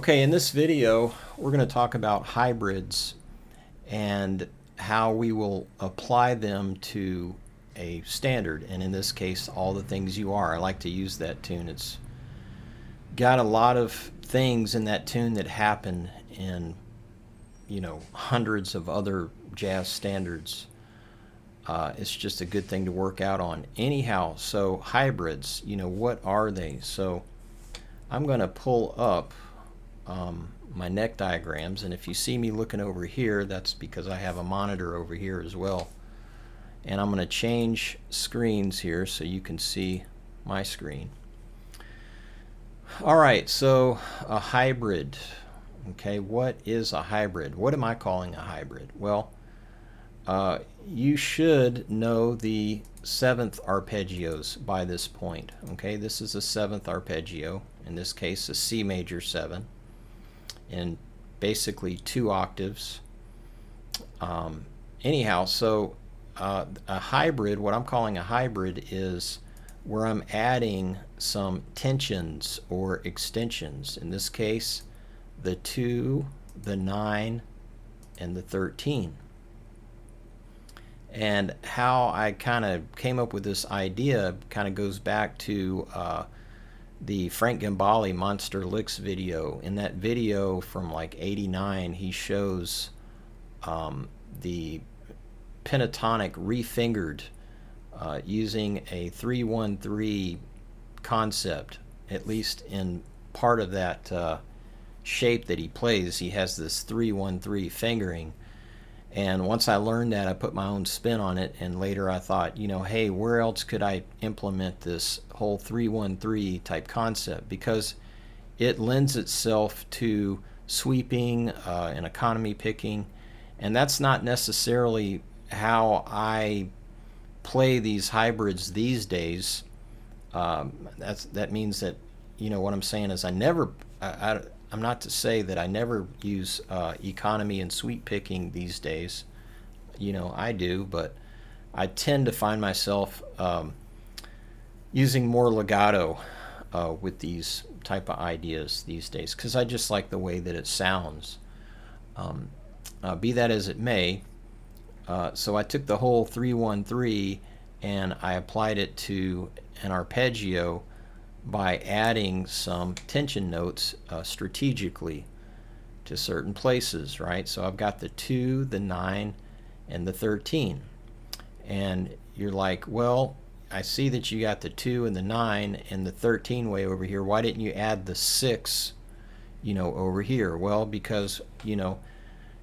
Okay, in this video, we're going to talk about hybrids and how we will apply them to a standard, and in this case, all the things you are. I like to use that tune. It's got a lot of things in that tune that happen in, hundreds of other jazz standards. It's just a good thing to work out on. Anyhow, so hybrids, what are they? So I'm going to pull up my neck diagrams, and if you see me looking over here, that's because I have a monitor over here as well. And I'm going to change screens here so you can see my screen. Alright, so a hybrid. Okay, what is a hybrid? What am I calling a hybrid? Well, you should know the 7th arpeggios by this point. Okay, this is a 7th arpeggio, in this case a C major 7, in basically 2 octaves. Anyhow, so a hybrid, what I'm calling a hybrid, is where I'm adding some tensions or extensions. In this case, the 2, the 9, and the 13. And how I kind of came up with this idea kind of goes back to the Frank Gambale Monster Licks video. In that video from like '89, he shows the pentatonic refingered using a 3-1-3 concept, at least in part of that shape that he plays. He has this 3-1-3 fingering. And once I learned that, I put my own spin on it, and later I thought, hey, where else could I implement this whole 3-1-3 type concept? Because it lends itself to sweeping and economy picking, and that's not necessarily how I play these hybrids these days. That means that, what I'm saying is I'm not to say that I never use economy and sweep picking these days. I do, but I tend to find myself using more legato with these type of ideas these days, because I just like the way that it sounds. Be that as it may, so I took the whole 3-1-3 and I applied it to an arpeggio by adding some tension notes strategically to certain places, right? So I've got the 2, the 9, and the 13. And you're like, well, I see that you got the 2 and the 9 and the 13 way over here. Why didn't you add the 6, over here? Well, because,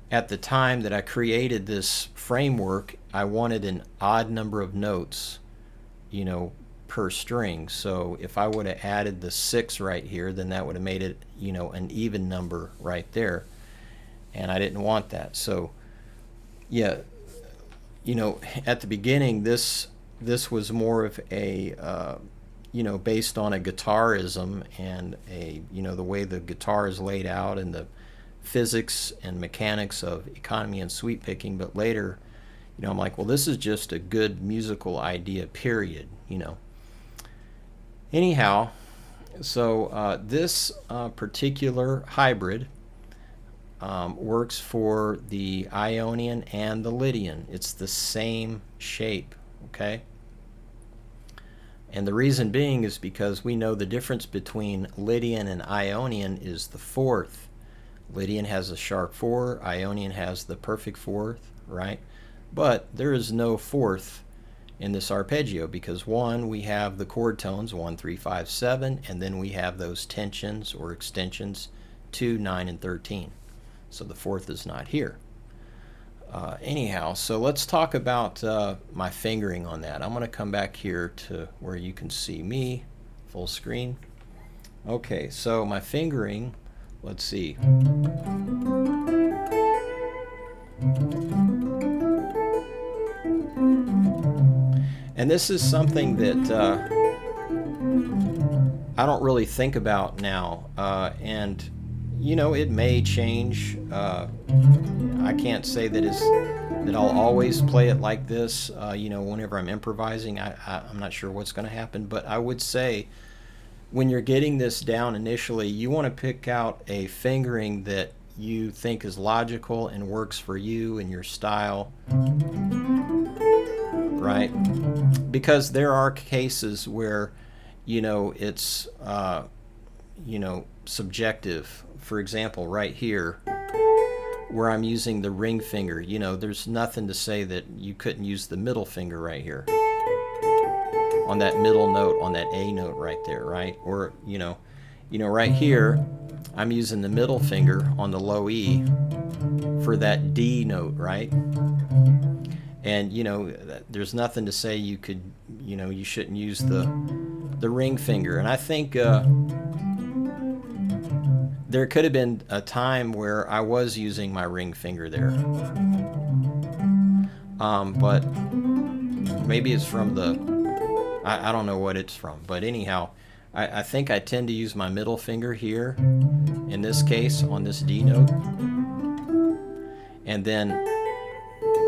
at the time that I created this framework, I wanted an odd number of notes, per string. So if I would have added the 6 right here, then that would have made it, an even number right there. And I didn't want that. So yeah, at the beginning, this was more of a, based on a guitarism and the way the guitar is laid out and the physics and mechanics of economy and sweep picking. But later, I'm like, well, this is just a good musical idea, period, Anyhow, so this particular hybrid works for the Ionian and the Lydian. It's the same shape, okay? And the reason being is because we know the difference between Lydian and Ionian is the 4th. Lydian has a sharp 4, Ionian has the perfect 4th, right? But there is no 4th in this arpeggio because, one, we have the chord tones 1, 3, 5, 7, and then we have those tensions or extensions 2, 9, and 13. So the 4th is not here. Anyhow, so let's talk about my fingering on that. I'm going to come back here to where you can see me full screen. Okay, so my fingering, let's see. And this is something that I don't really think about now, and it may change. I can't say that I'll always play it like this. Whenever I'm improvising, I'm not sure what's going to happen, but I would say when you're getting this down initially, you want to pick out a fingering that you think is logical and works for you and your style, right? Because there are cases where, it's, subjective. For example, right here, where I'm using the ring finger, there's nothing to say that you couldn't use the middle finger right here on that middle note, on that A note right there, right? Or, right here, I'm using the middle finger on the low E for that D note, right? And, there's nothing to say you could, you shouldn't use the ring finger. And I think there could have been a time where I was using my ring finger there. But maybe it's from I don't know what it's from. But anyhow, I think I tend to use my middle finger here, in this case, on this D note. And then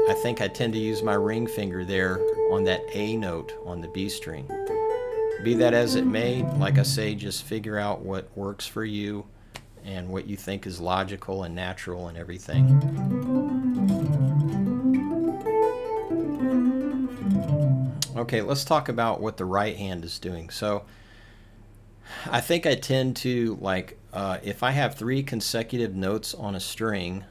I think I tend to use my ring finger there on that A note on the B string. Be that as it may, like I say, just figure out what works for you and what you think is logical and natural and everything. Okay, let's talk about what the right hand is doing. So I think I tend to, if I have 3 consecutive notes on a string,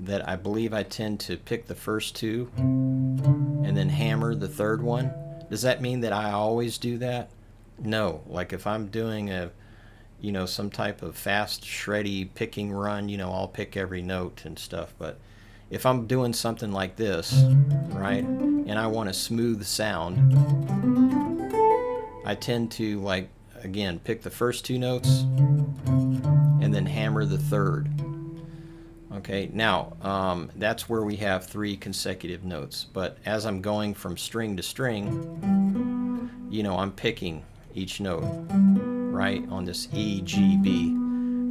that I believe I tend to pick the first 2 and then hammer the third one. Does that mean that I always do that? No. Like if I'm doing some type of fast, shreddy picking run, I'll pick every note and stuff. But if I'm doing something like this, right, and I want a smooth sound, I tend to, again, pick the first 2 notes and then hammer the third. Okay, now that's where we have 3 consecutive notes. But as I'm going from string to string, I'm picking each note, right, on this E, G, B.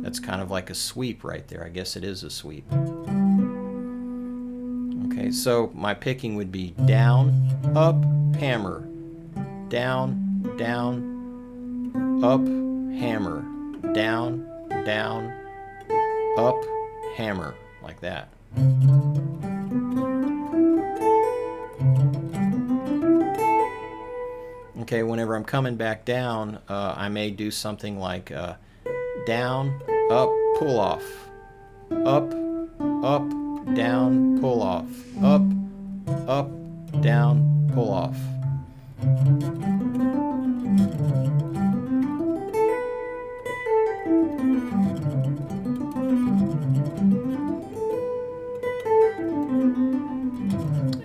That's kind of like a sweep right there. I guess it is a sweep. Okay, so my picking would be down, up, hammer, down, down, up, hammer, down, down, up, hammer, like that. Okay, whenever I'm coming back down, I may do something like down, up, pull off, up, up, down, pull off, up, up, down, pull off.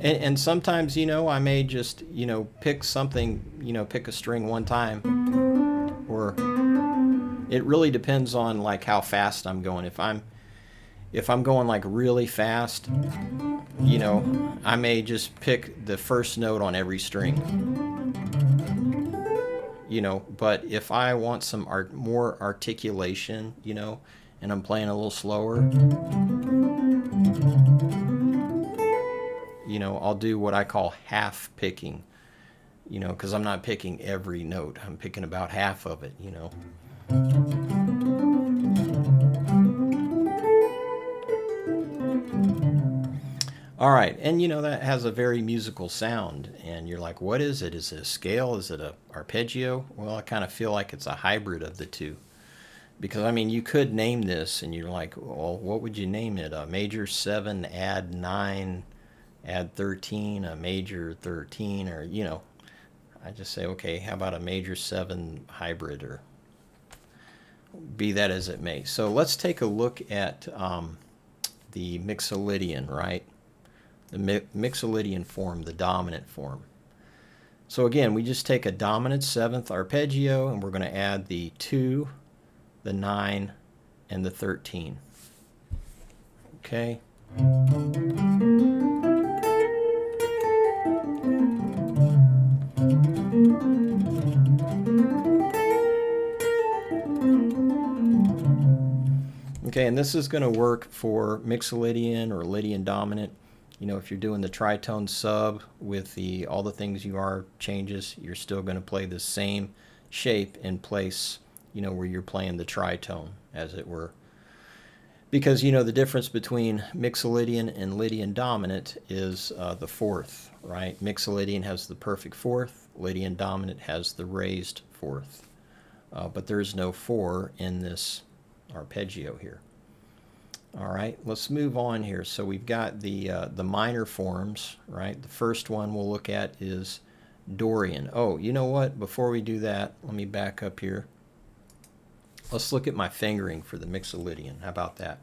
And sometimes, I may just, pick something, pick a string one time, or it really depends on how fast I'm going. If I'm going really fast, I may just pick the first note on every string. But if I want some more articulation, and I'm playing a little slower, I'll do what I call half picking, because I'm not picking every note. I'm picking about half of it, All right, and that has a very musical sound, and you're like, what is it? Is it a scale? Is it a arpeggio? Well, I kind of feel like it's a hybrid of the two. Because, you could name this, and you're like, well, what would you name it? A major 7, add 9, add 13, a major 13, or, I just say, okay, how about a major 7 hybrid, or be that as it may. So let's take a look at the Mixolydian, right? The Mixolydian form, the dominant form. So again, we just take a dominant 7th arpeggio, and we're going to add the 2, the 9, and the 13. Okay. Okay, and this is going to work for Mixolydian or Lydian dominant. If you're doing the tritone sub with all the things you are changes, you're still going to play the same shape in place, you know, where you're playing the tritone, as it were. Because, you know, the difference between Mixolydian and Lydian dominant is the fourth, right? Mixolydian has the perfect fourth, Lydian dominant has the raised fourth. But there's no 4 in this arpeggio here. All right, let's move on here. So we've got the minor forms, right? The first one we'll look at is Dorian. Oh, you know what? Before we do that, let me back up here. Let's look at my fingering for the Mixolydian. How about that?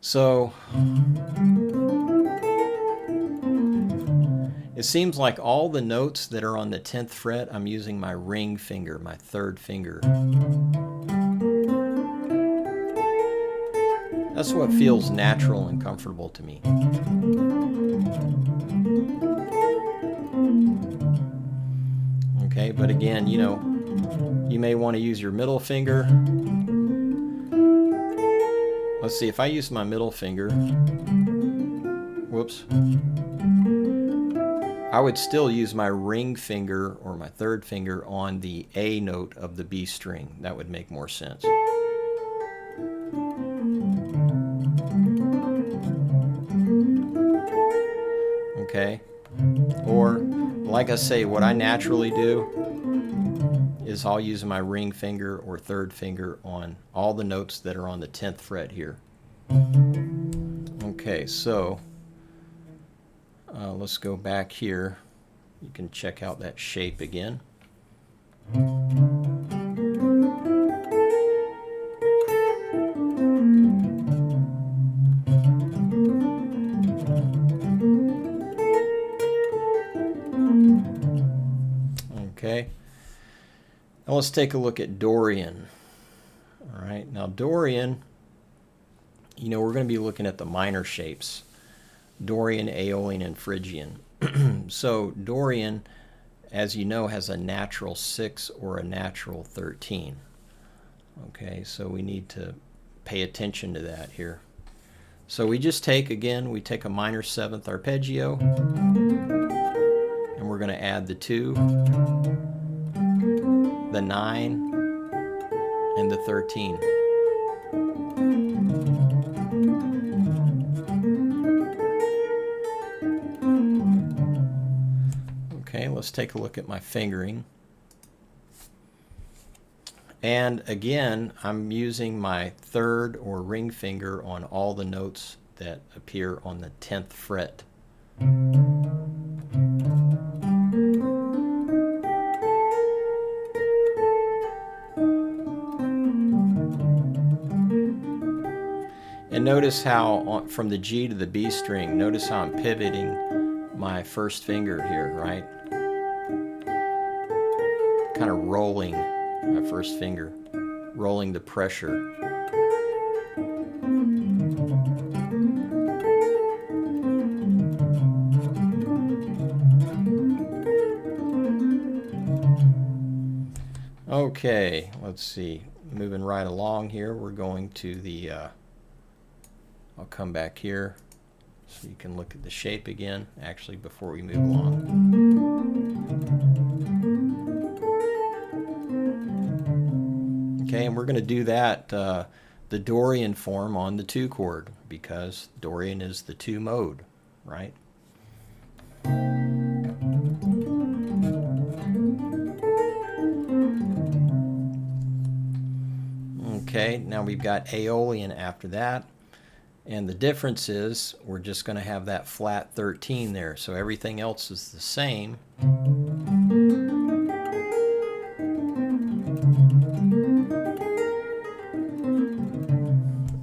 So it seems like all the notes that are on the 10th fret, I'm using my ring finger, my third finger. That's what feels natural and comfortable to me. Okay, but again, you know, you may want to use your middle finger. Let's see, if I use my middle finger, whoops, I would still use my ring finger or my third finger on the A note of the B string. That would make more sense. Okay, or like I say, what I naturally do is I'll use my ring finger or third finger on all the notes that are on the 10th fret here. Okay, so let's go back here. You can check out that shape again. Okay. Now let's take a look at Dorian. All right, now Dorian, you know, we're going to be looking at the minor shapes. Dorian, Aeolian, and Phrygian. So Dorian, as you know, has a natural 6 or a natural 13. Okay, so we need to pay attention to that here. So we just take, again, we take a minor 7th arpeggio, and we're going to add the 2, the 9, and the 13. Okay, let's take a look at my fingering. And again, I'm using my third or ring finger on all the notes that appear on the 10th fret. And notice how from the G to the B string, notice how I'm pivoting my first finger here, right? Kind of rolling my first finger, rolling the pressure. Okay, let's see. Moving right along here, we're going to the, I'll come back here so you can look at the shape again, actually, before we move along. Okay, and we're going to do that, the Dorian form on the 2 chord, because Dorian is the 2 mode, right? Okay, now we've got Aeolian after that. And the difference is we're just going to have that flat 13 there. So everything else is the same.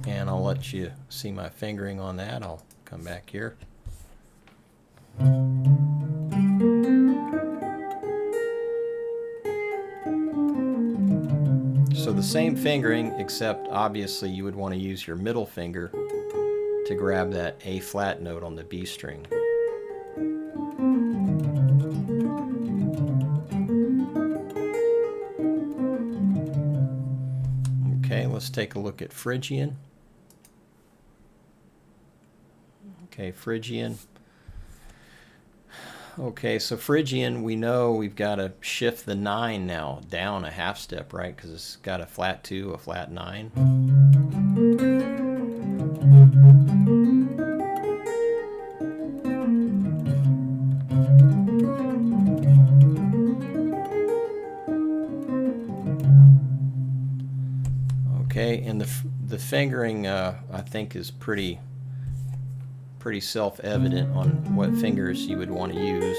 And I'll let you see my fingering on that. I'll come back here. So the same fingering, except obviously you would want to use your middle finger to grab that A flat note on the B string. Okay, let's take a look at Phrygian. Okay, Phrygian. Okay, so Phrygian, we know we've got to shift the 9 now down a half step, right? Because it's got a flat 2, a flat 9. Okay, and the fingering I think is pretty self-evident on what fingers you would want to use.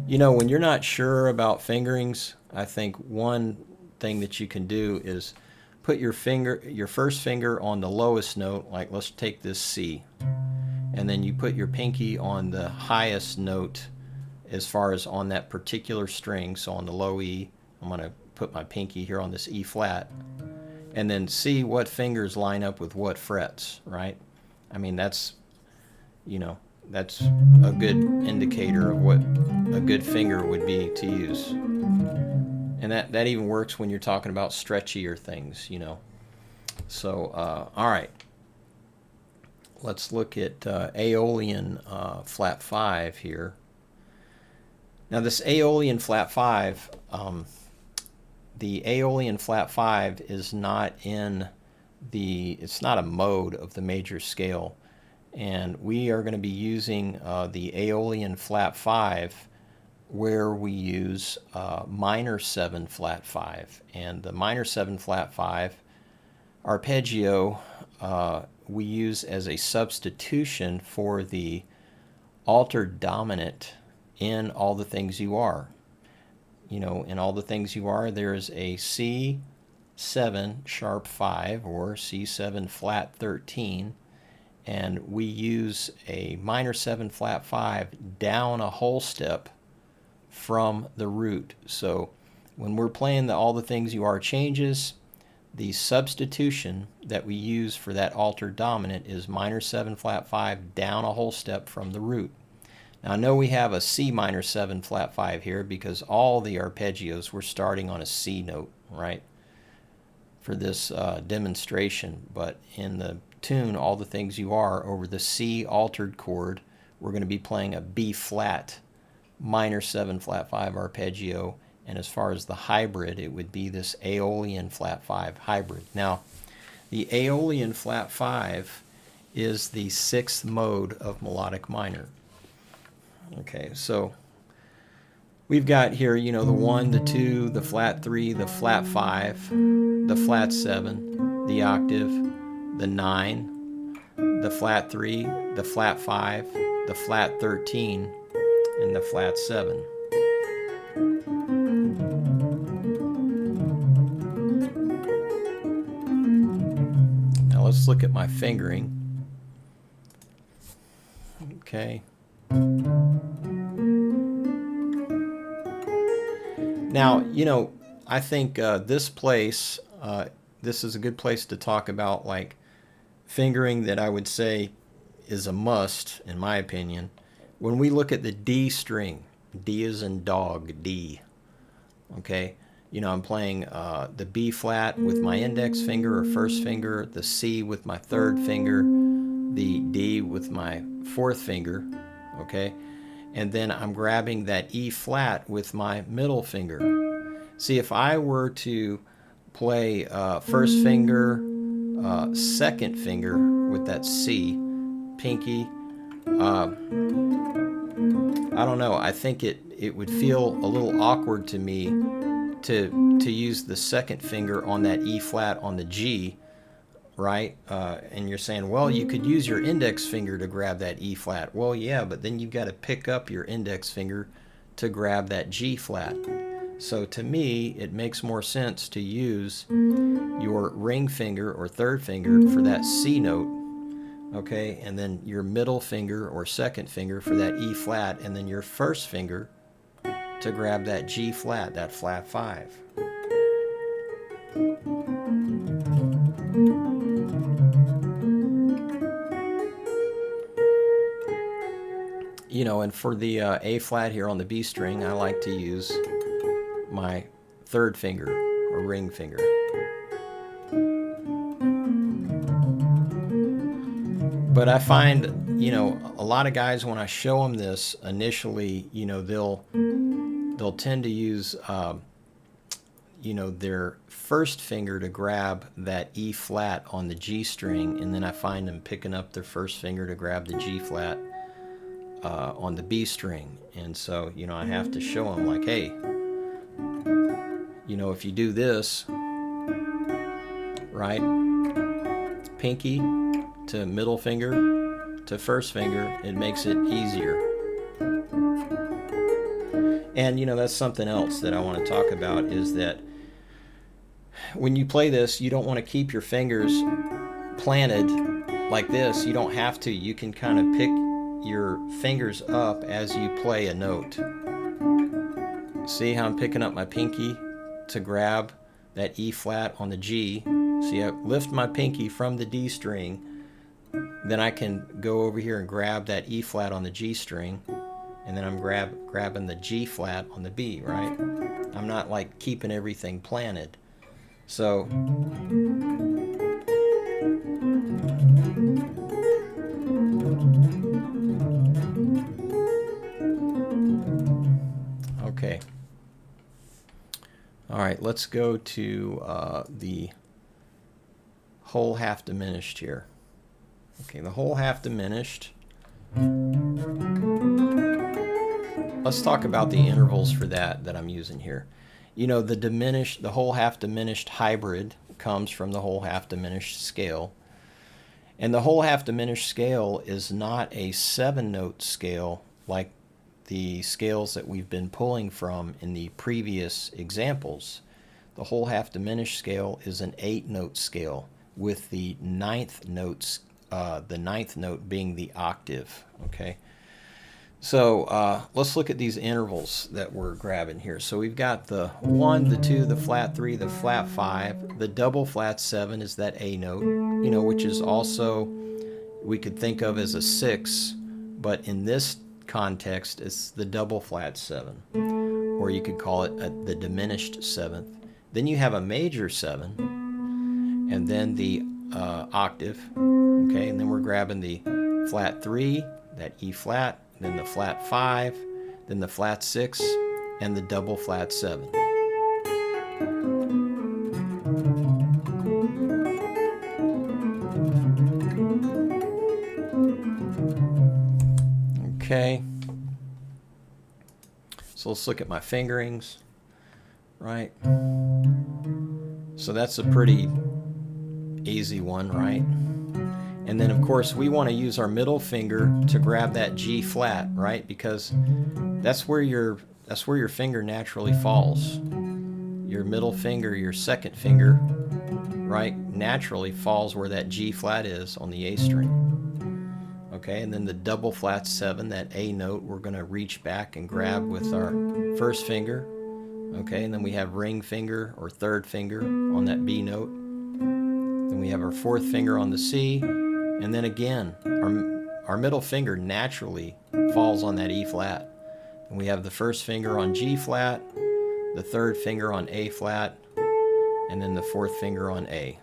You know, when you're not sure about fingerings, I think one thing that you can do is put your first finger on the lowest note, like let's take this C, and then you put your pinky on the highest note as far as on that particular string. So on the low E, I'm going to put my pinky here on this E flat, and then see what fingers line up with what frets, right? I mean, that's, you know, that's a good indicator of what a good finger would be to use. And that even works when you're talking about stretchier things, you know. So, all right. Let's look at Aeolian flat 5 here. Now this Aeolian flat 5, the Aeolian flat 5 is not in it's not a mode of the major scale. And we are going to be using the Aeolian flat 5 where we use minor 7 flat 5. And the minor 7 flat 5 arpeggio we use as a substitution for the altered dominant in All the Things You Are. You know, in All the Things You Are, there's a C7 sharp 5 or C7 flat 13, and we use a minor 7 flat 5 down a whole step from the root. So when we're playing the All the Things You Are changes, the substitution that we use for that altered dominant is minor 7 flat 5 down a whole step from the root. Now I know we have a C minor 7 flat 5 here because all the arpeggios were starting on a C note, right, for this demonstration. But in the tune All the Things You Are, over the C altered chord, we're going to be playing a B flat minor 7 flat 5 arpeggio. And as far as the hybrid, it would be this Aeolian flat 5 hybrid. Now, the Aeolian flat 5 is the 6th mode of melodic minor. Okay, so we've got here, you know, the 1, the 2, the flat 3, the flat 5, the flat 7, the octave, the 9, the flat 3, the flat 5, the flat 13, and the flat 7. Now let's look at my fingering. Okay. Now, you know, I think this place, this is a good place to talk about like fingering that I would say is a must, in my opinion. When we look at the D string, D as in dog, D, okay? You know, I'm playing the B flat with my index finger or first finger, the C with my third finger, the D with my fourth finger, okay? And then I'm grabbing that E flat with my middle finger. See, if I were to play first finger, second finger with that C, pinky, I don't know, I think it would feel a little awkward to me to use the second finger on that E flat on the G, right? And you're saying, well, you could use your index finger to grab that E flat. Well, yeah, but then you've got to pick up your index finger to grab that G flat. So to me, it makes more sense to use your ring finger or third finger for that C note, okay, and then your middle finger or second finger for that E flat, and then your first finger to grab that G flat, that flat 5. You know, and for the A flat here on the B string, I like to use my third finger or ring finger. But I find, you know, a lot of guys, when I show them this initially, you know, they'll tend to use, you know, their first finger to grab that E flat on the G string, and then I find them picking up their first finger to grab the G flat on the B string. And so, you know, I have to show them like, hey, you know, if you do this, right, pinky to middle finger to first finger, it makes it easier. And, you know, that's something else that I want to talk about, is that when you play this, you don't want to keep your fingers planted like this. You don't have to. You can kind of pick your fingers up as you play a note. See how I'm picking up my pinky to grab that E flat on the G? See, I lift my pinky from the D string, then I can go over here and grab that E flat on the G string, and then I'm grabbing the G flat on the B, right? I'm not like keeping everything planted. So okay. All right, let's go to the whole half diminished here. Okay, the whole half diminished. Let's talk about the intervals for that I'm using here. You know, the whole half diminished hybrid comes from the whole half diminished scale. And the whole half diminished scale is not a 7-note scale like the scales that we've been pulling from in the previous examples. The whole half diminished scale is an 8-note scale, with the ninth note being the octave. Okay, so let's look at these intervals that we're grabbing here. So we've got the 1, the 2, the flat 3, the flat 5. The double flat 7 is that A note, you know, which is also, we could think of as a 6, but in this context it's the double flat 7, or you could call it the diminished 7th. Then you have a major 7, and then the octave. Okay, and then we're grabbing the flat 3, that E flat, then the flat 5, then the flat 6, and the double flat 7. Okay, so let's look at my fingerings, right? So that's a pretty easy one, right? And then of course we want to use our middle finger to grab that G flat, right? Because that's where your finger naturally falls. Your middle finger, your second finger, right, naturally falls where that G flat is on the A string. Okay, and then the double flat 7, that A note, we're going to reach back and grab with our first finger. Okay, and then we have ring finger or third finger on that B note. Then we have our fourth finger on the C, and then again, our middle finger naturally falls on that E flat. And we have the first finger on G flat, the third finger on A flat, and then the fourth finger on A.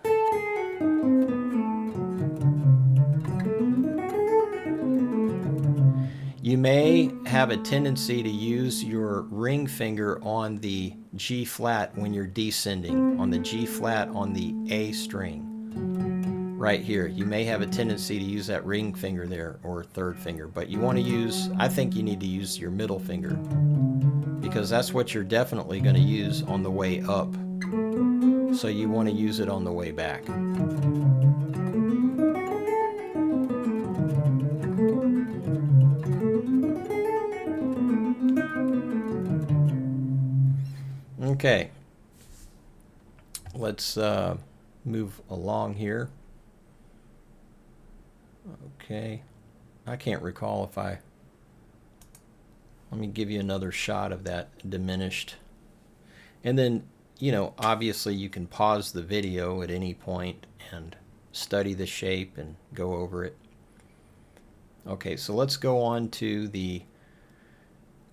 You may have a tendency to use your ring finger on the G flat when you're descending, on the G flat on the A string. Right here, you may have a tendency to use that ring finger there, or third finger, but you want to use, I think you need to use your middle finger, because that's what you're definitely going to use on the way up. So you want to use it on the way back. Okay, let's move along here. Okay, I can't recall if let me give you another shot of that diminished. And then, you know, obviously you can pause the video at any point and study the shape and go over it. Okay, so let's go on to the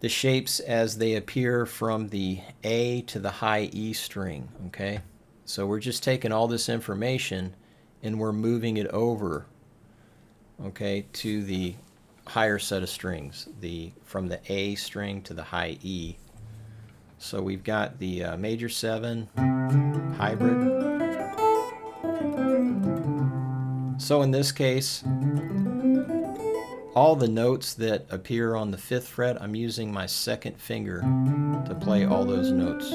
shapes as they appear from the A to the high E string. Okay, so we're just taking all this information and we're moving it over okay, to the higher set of strings, from the A string to the high E. So we've got the major 7 hybrid. So in this case, all the notes that appear on the 5th fret, I'm using my 2nd finger to play all those notes.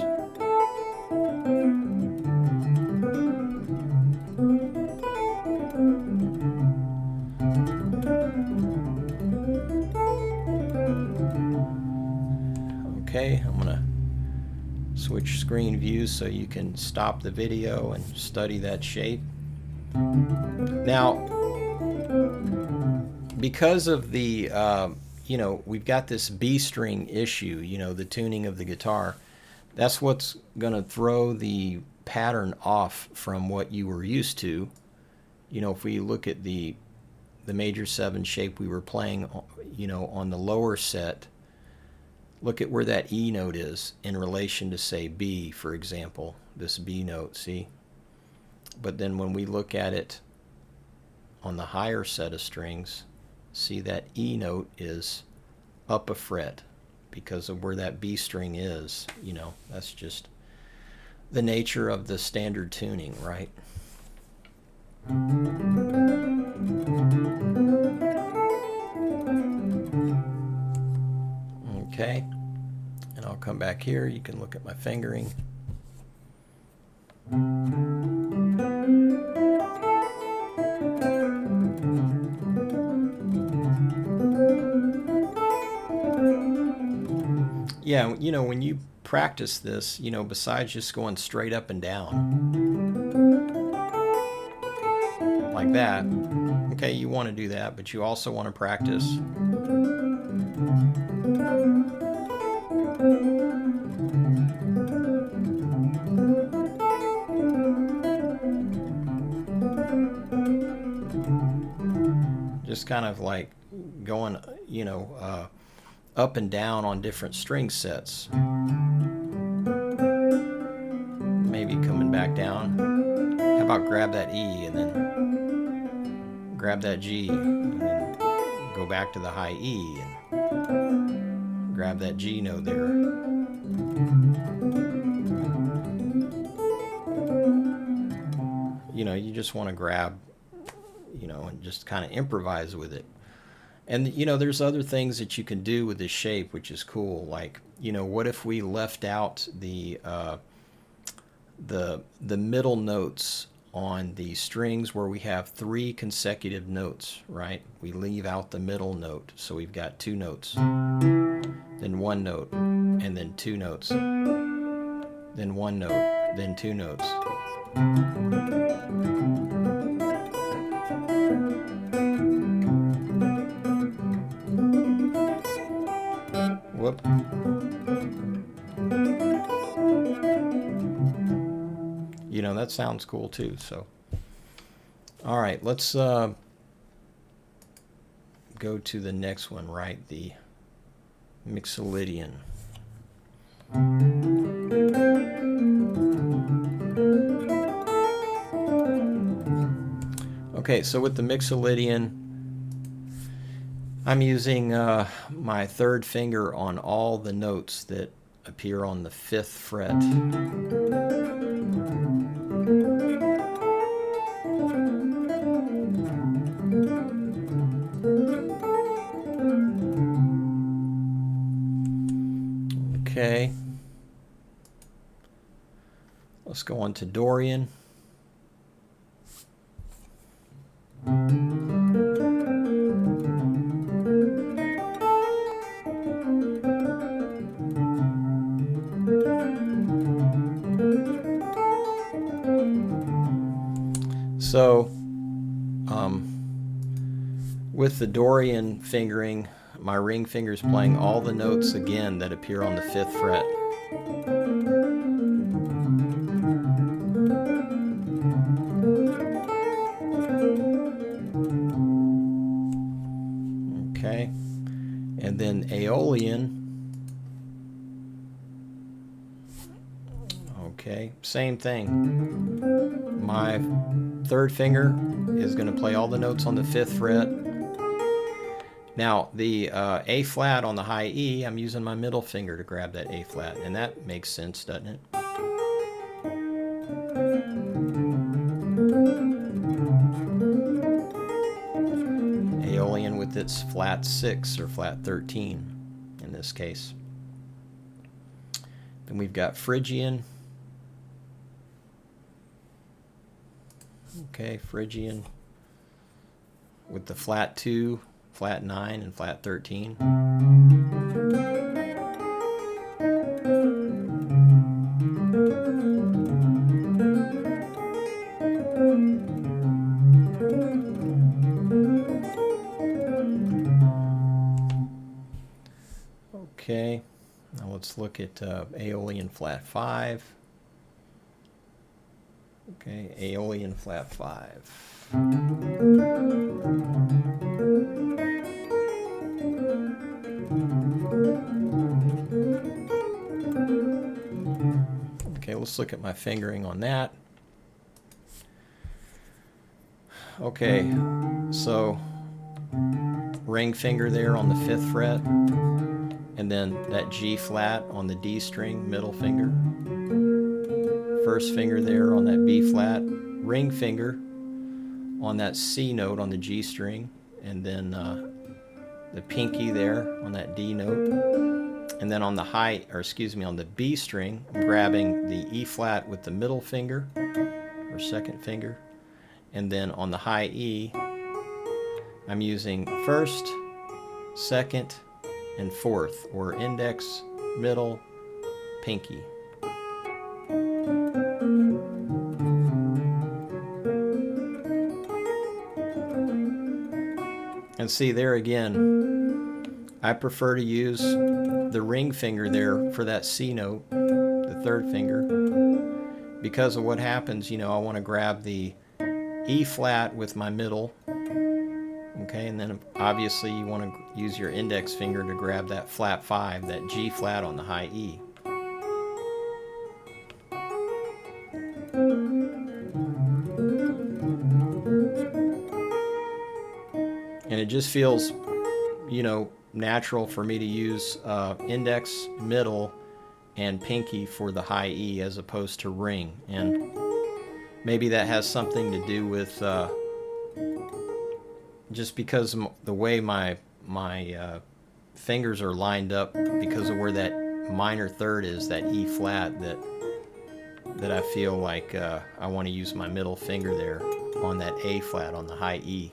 Okay, I'm gonna switch screen views so you can stop the video and study that shape. Now, because of the, you know, we've got this B string issue, you know, the tuning of the guitar, that's what's going to throw the pattern off from what you were used to. You know, if we look at the major 7 shape we were playing, you know, on the lower set, look at where that E note is in relation to, say, B, for example, this B note, see? But then when we look at it on the higher set of strings, see that E note is up a fret because of where that B string is. You know, that's just the nature of the standard tuning, right? Okay, and I'll come back here. You can look at my fingering. Yeah, you know, when you practice this, you know, besides just going straight up and down like that, okay, you want to do that, but you also want to practice just kind of like going, you know, up and down on different string sets. Maybe coming back down. How about grab that E and then grab that G and then go back to the high E and grab that G note there. You know, you just want to grab, you know, and just kind of improvise with it. And, you know, there's other things that you can do with this shape, which is cool. Like, you know, what if we left out the middle notes on the strings where we have 3 consecutive notes, right? We leave out the middle note. So we've got 2 notes, then 1 note, and then 2 notes, then 1 note, then 2 notes. Whoop. You know, that sounds cool too. So, all right, let's go to the next one, right? The Mixolydian. Okay, so with the Mixolydian, I'm using my 3rd finger on all the notes that appear on the 5th fret. Okay. Let's go on to Dorian. So, with the Dorian fingering, my ring finger is playing all the notes again that appear on the 5th fret. Okay, and then Aeolian. Okay, same thing. My 3rd finger is going to play all the notes on the 5th fret. Now the A flat on the high E, I'm using my middle finger to grab that A flat, and that makes sense, doesn't it? Aeolian with its flat 6 or flat 13 in this case. Then we've got Phrygian. Okay, Phrygian with the flat 2, flat 9, and flat 13. Okay, now let's look at Aeolian flat 5. Okay, Aeolian flat 5. Okay, let's look at my fingering on that. Okay, so ring finger there on the 5th fret, and then that G flat on the D string, middle finger. First finger there on that B flat, ring finger on that C note on the G string, and then the pinky there on that D note. And then on the on the B string, I'm grabbing the E flat with the middle finger or second finger. And then on the high E, I'm using first, second, and fourth, or index, middle, pinky. And see there again, I prefer to use the ring finger there for that C note, the 3rd finger, because of what happens, you know, I want to grab the E flat with my middle, okay, and then obviously you want to use your index finger to grab that flat 5, that G flat on the high E. And it just feels, you know, natural for me to use index, middle, and pinky for the high E as opposed to ring. And maybe that has something to do with just because the way my fingers are lined up, because of where that minor 3rd is, that E flat, that I feel like I want to use my middle finger there on that A flat on the high E.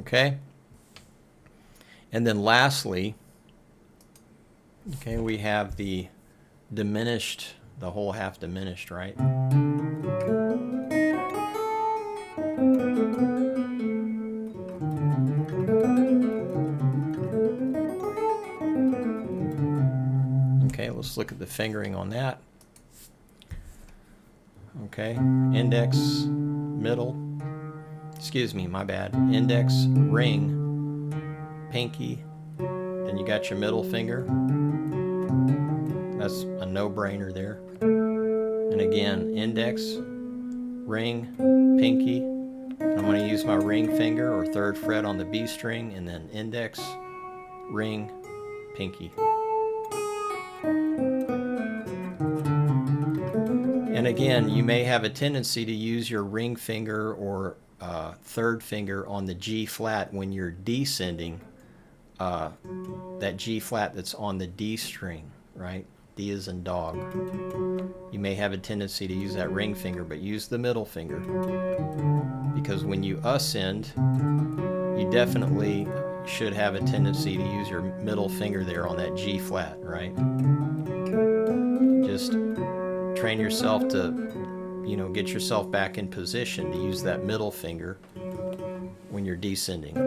Okay, and then lastly, okay, we have the diminished, the whole half diminished, right? Okay, let's look at the fingering on that. Okay, index, middle, excuse me, my bad, index, ring, pinky, then you got your middle finger. That's a no-brainer there. And again, index, ring, pinky. I'm going to use my ring finger or 3rd fret on the B string, and then index, ring, pinky. And again, you may have a tendency to use your ring finger or 3rd finger on the G flat when you're descending that G flat that's on the D string, right? D as in dog. You may have a tendency to use that ring finger, but use the middle finger, because when you ascend, you definitely should have a tendency to use your middle finger there on that G flat, right? Just train yourself to, you know, get yourself back in position to use that middle finger when you're descending.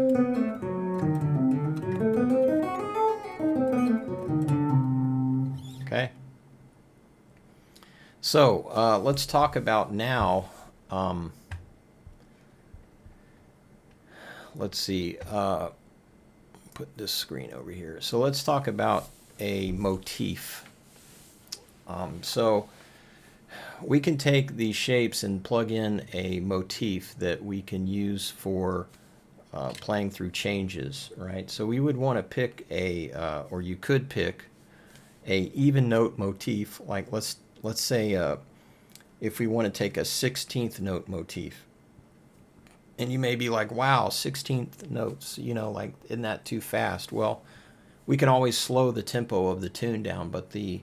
Okay. So let's talk about now. Let's see. Put this screen over here. So let's talk about a motif. So we can take these shapes and plug in a motif that we can use for playing through changes, right? So we would want to pick a, or you could pick a even note motif. Like let's say if we want to take a 16th note motif, and you may be like, wow, 16th notes, you know, like, isn't that too fast? Well, we can always slow the tempo of the tune down, but the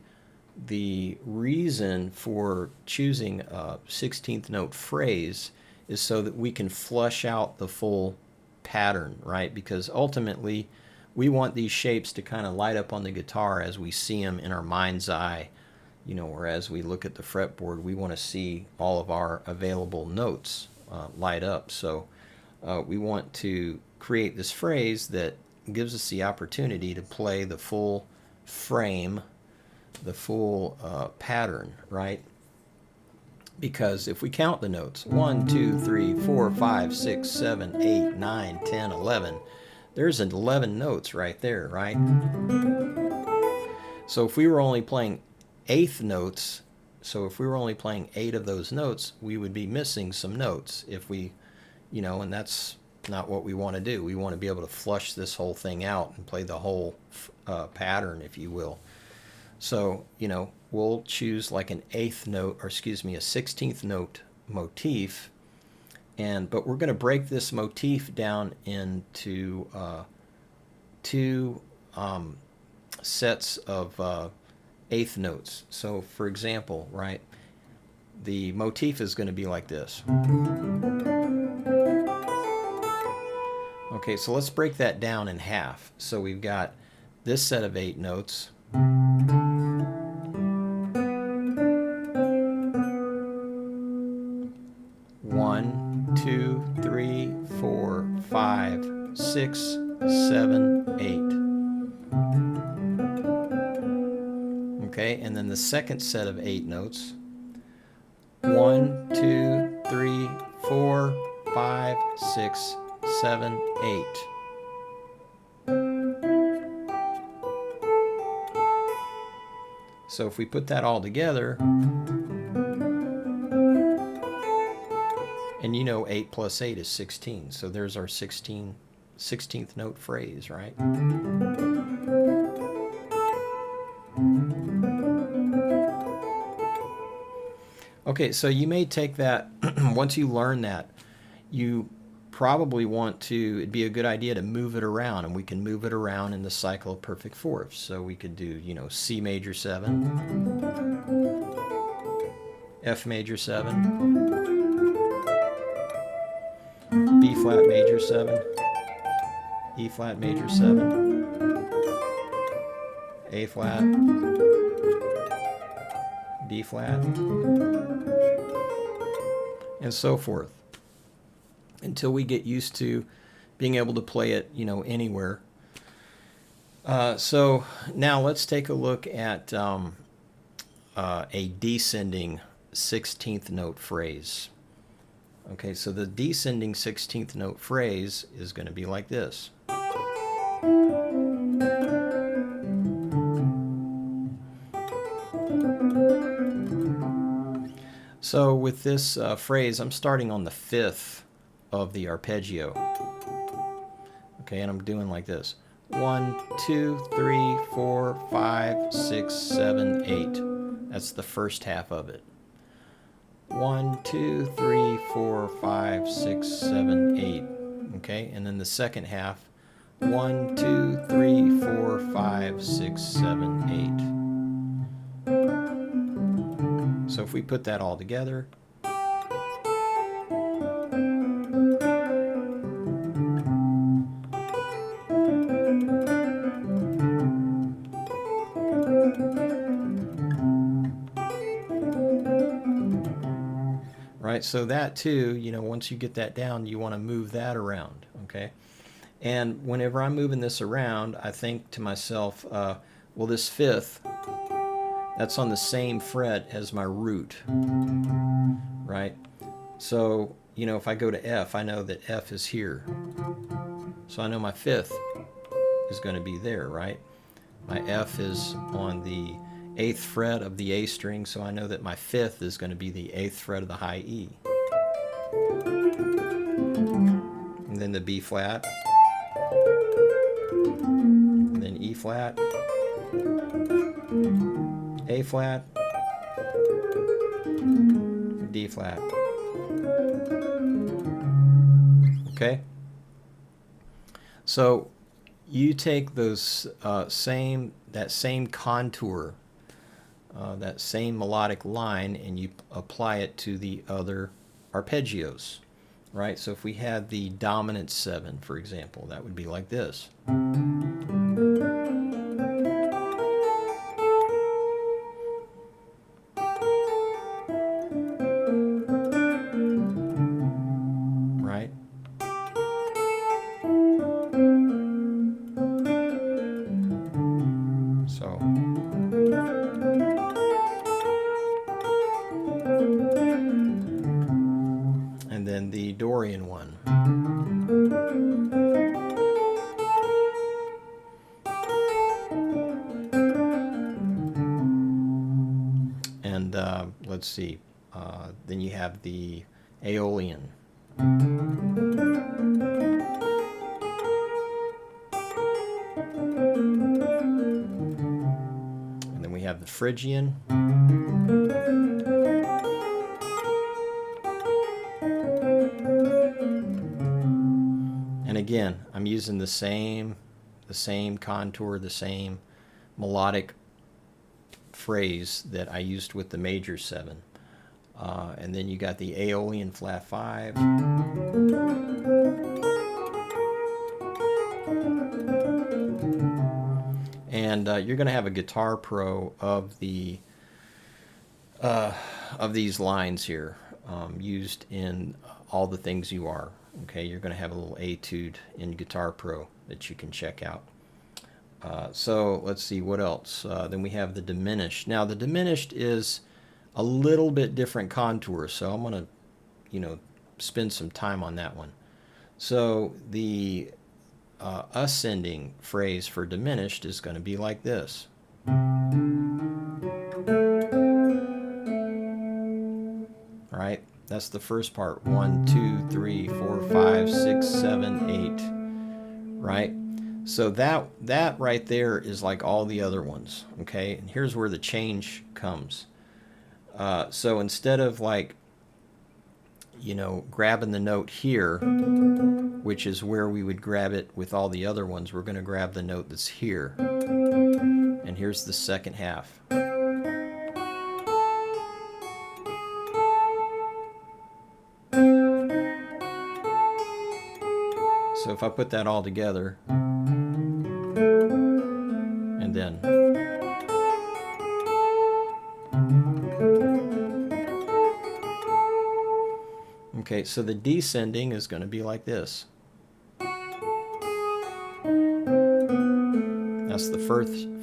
reason for choosing a 16th note phrase is so that we can flush out the full pattern, right? Because ultimately we want these shapes to kind of light up on the guitar as we see them in our mind's eye, you know, or as we look at the fretboard, we want to see all of our available notes light up. So we want to create this phrase that gives us the opportunity to play the full frame, the full pattern, right? Because if we count the notes, 1, 2, 3, 4, 5, 6, 7, 8, 9, 10, 11, there's 11 notes right there, right? So if we were only playing eighth notes, so if we were only playing 8 of those notes, we would be missing some notes if we, you know, and that's not what we want to do. We want to be able to flush this whole thing out and play the whole pattern, if you will. So, you know, we'll choose like an 8th note, or excuse me, a 16th note motif, but we're going to break this motif down into 2 sets of 8th notes. So, for example, right, the motif is going to be like this. Okay, so let's break that down in half. So we've got this set of 8 notes. One, 2, 3, 4, 5, 6, 7, 8. Okay, and then the second set of 8 notes. 1, 2, 3, 4, 5, 6, 7, 8. So if we put that all together, and you know 8 plus 8 is 16, so there's our 16th note phrase, right? Okay, so you may take that, once you learn that, you probably want to, it'd be a good idea to move it around, and we can move it around in the cycle of perfect fourths. So we could do, you know, C major 7, F major 7, B flat major 7, E flat major 7, A flat, D flat, and so forth, until we get used to being able to play it, you know, anywhere. So now let's take a look at a descending 16th note phrase. Okay, so the descending 16th note phrase is going to be like this. So with this phrase, I'm starting on the 5th of the arpeggio. Okay, and I'm doing like this. 1, 2, 3, 4, 5, 6, 7, 8. That's the first half of it. 1, 2, 3, 4, 5, 6, 7, 8. Okay, and then the second half. 1, 2, 3, 4, 5, 6, 7, 8. So if we put that all together, right, so that too, you know, once you get that down, you want to move that around, okay? And whenever I'm moving this around, I think to myself, well, this 5th, that's on the same fret as my root, right? So, you know, if I go to F, I know that F is here. So I know my 5th is going to be there, right? My F is on the 8th fret of the A string, so I know that my 5th is going to be the 8th fret of the high E. And then the B flat, and then E flat, A flat, D flat. Okay? So you take those that same contour, that same melodic line, and you apply it to the other arpeggios, right? So if we had the dominant 7, for example, that would be like this. Right? So and then the Dorian one. And let's see, then you have the Aeolian. And then we have the Phrygian. And again, I'm using the same contour, the same melodic phrase that I used with the major 7. And then you got the Aeolian flat 5. And you're going to have a guitar pro of these lines here, used in all the things you are. Okay, you're going to have a little etude in Guitar Pro that you can check out. So let's see what else. Then we have the Diminished. Now the Diminished is a little bit different contour, so I'm going to, spend some time on that one. So the ascending phrase for Diminished is going to be like this. All right, that's the first part. 1, 2, 3, 4, 5, 6, 7, 8. Right? So that right there is like all the other ones. Okay, and here's where the change comes. So instead of like, grabbing the note here, which is where we would grab it with all the other ones, we're going to grab the note that's here. And here's the second half. So if I put that all together, and then okay, so the descending is going to be like this. That's the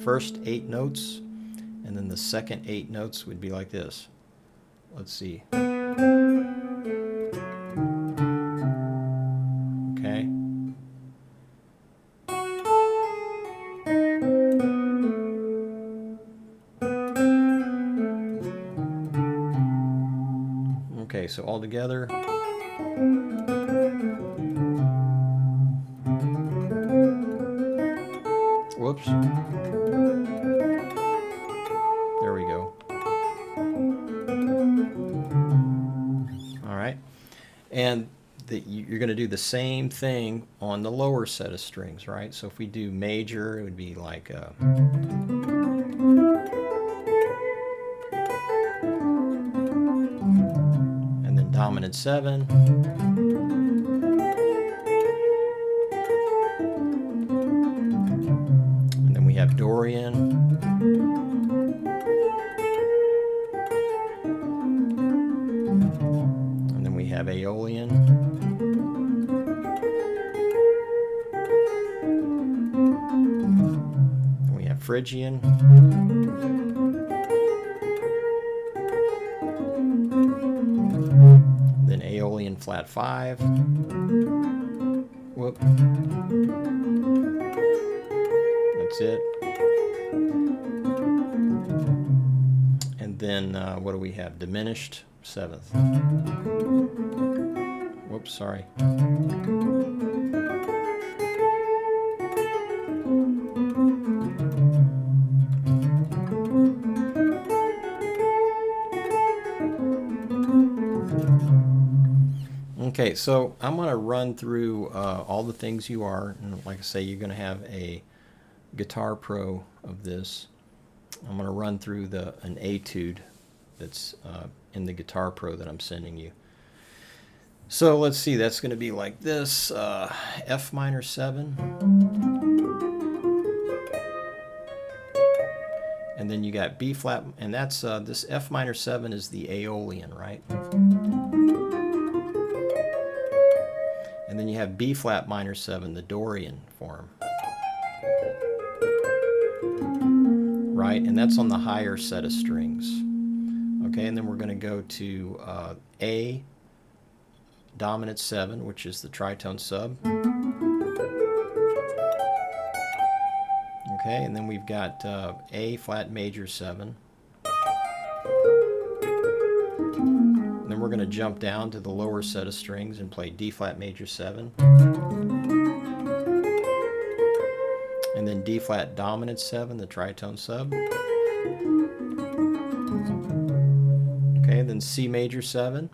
first 8 notes, and then the second 8 notes would be like this. Let's see. Okay. Okay, so all together. Whoops. There we go. All right. And you're going to do the same thing on the lower set of strings, right? So if we do major, it would be like and then dominant 7. And then we have Dorian. And then we have Aeolian. And we have Phrygian. Then Aeolian flat 5. Whoop. That's it. And then what do we have? Diminished 7th. Whoops, sorry. Okay, so I'm going to run through all the things you are, and like I say, you're going to have a Guitar Pro of this. I'm going to run through an etude that's in the Guitar Pro that I'm sending you. So let's see, that's going to be like this, F minor 7. And then you got B flat, and that's this F minor 7 is the Aeolian, right? And then you have B flat minor 7, the Dorian form. Right, and that's on the higher set of strings. Okay, and then we're going to go to A dominant 7, which is the tritone sub. Okay, and then we've got A flat major 7. And then we're going to jump down to the lower set of strings and play D flat major 7. And then D flat dominant 7, the tritone sub. Okay, then C major 7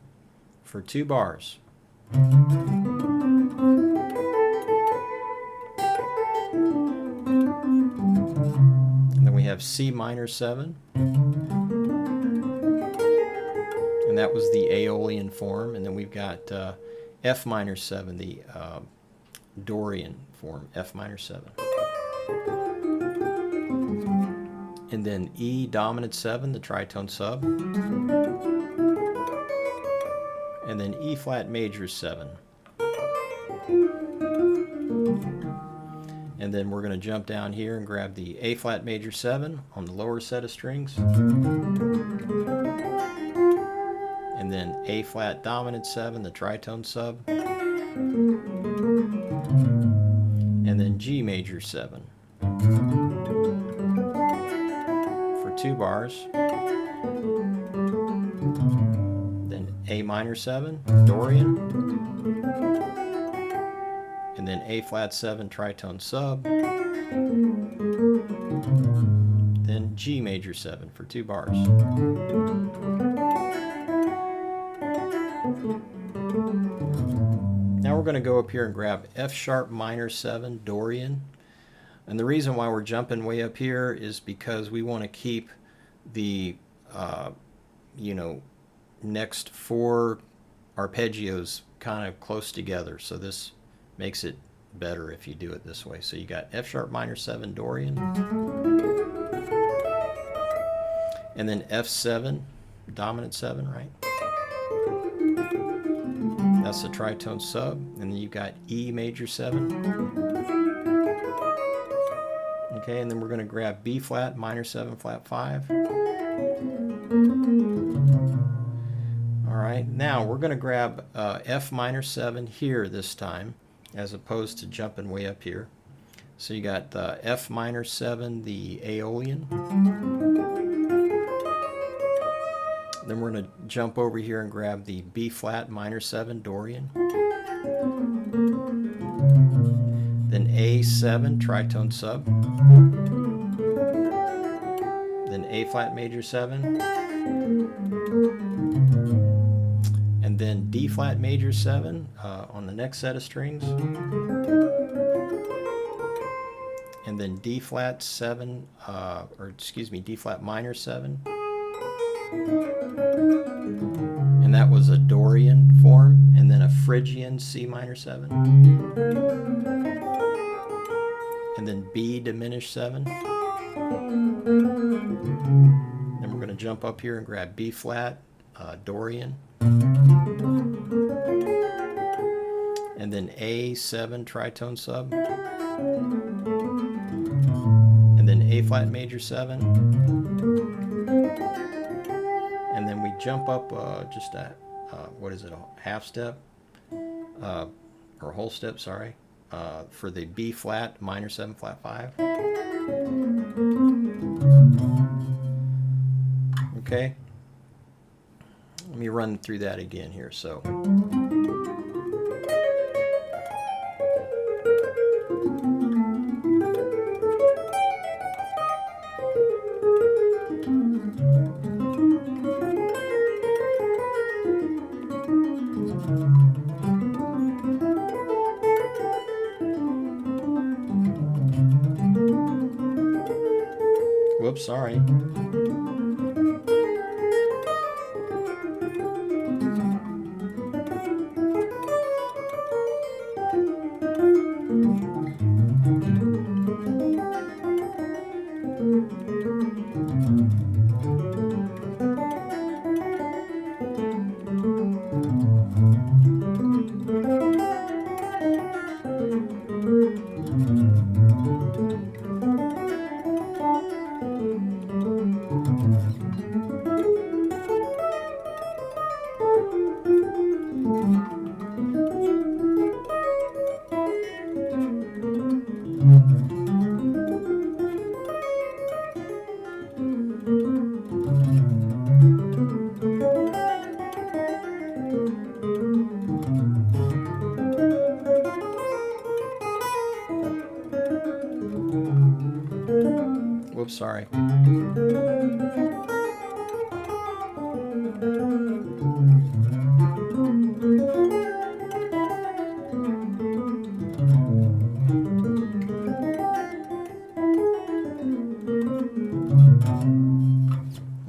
for 2 bars. And then we have C minor 7. And that was the Aeolian form. And then we've got F minor 7, the Dorian form, F minor 7. And then E dominant 7, the tritone sub. And then E flat major 7. And then we're going to jump down here and grab the A flat major 7 on the lower set of strings. And then A flat dominant 7, the tritone sub. And then G major 7 for 2 bars. Then A minor 7, Dorian. And then A flat 7, tritone sub. Then G major 7 for 2 bars. Now we're going to go up here and grab F sharp minor 7, Dorian. And the reason why we're jumping way up here is because we want to keep the, next 4 arpeggios kind of close together. So this makes it better if you do it this way. So you got F sharp minor 7, Dorian. And then F7, dominant 7, right? That's the tritone sub. And then you got E major 7. Okay, and then we're going to grab B flat minor 7 flat 5. Alright, now we're going to grab F minor 7 here this time, as opposed to jumping way up here. So you got F minor 7, the Aeolian. Then we're going to jump over here and grab the B flat minor 7, Dorian. Then A7, tritone sub. Then A flat major 7. And then D flat major 7 on the next set of strings. And then D flat 7, D flat minor 7. And that was a Dorian form, and then a Phrygian C minor 7. And then B diminished 7. Then we're going to jump up here and grab B flat, Dorian. And then A7 tritone sub. And then A flat major 7. And then we jump up just a, a half step, or whole step, sorry, for the B flat minor 7 flat 5. Okay. Let me run through that again here. So. Whoops, sorry. Whoops, sorry.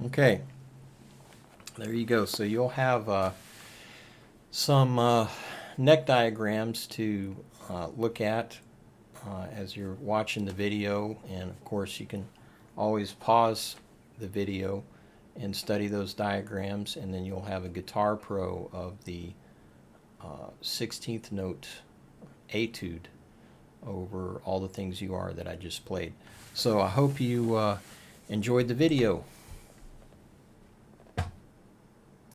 Okay, there you go. So you'll have some neck diagrams to look at as you're watching the video, and of course you can always pause the video and study those diagrams, and then you'll have a guitar pro of the 16th note etude over all the things you are that I just played. So I hope you enjoyed the video.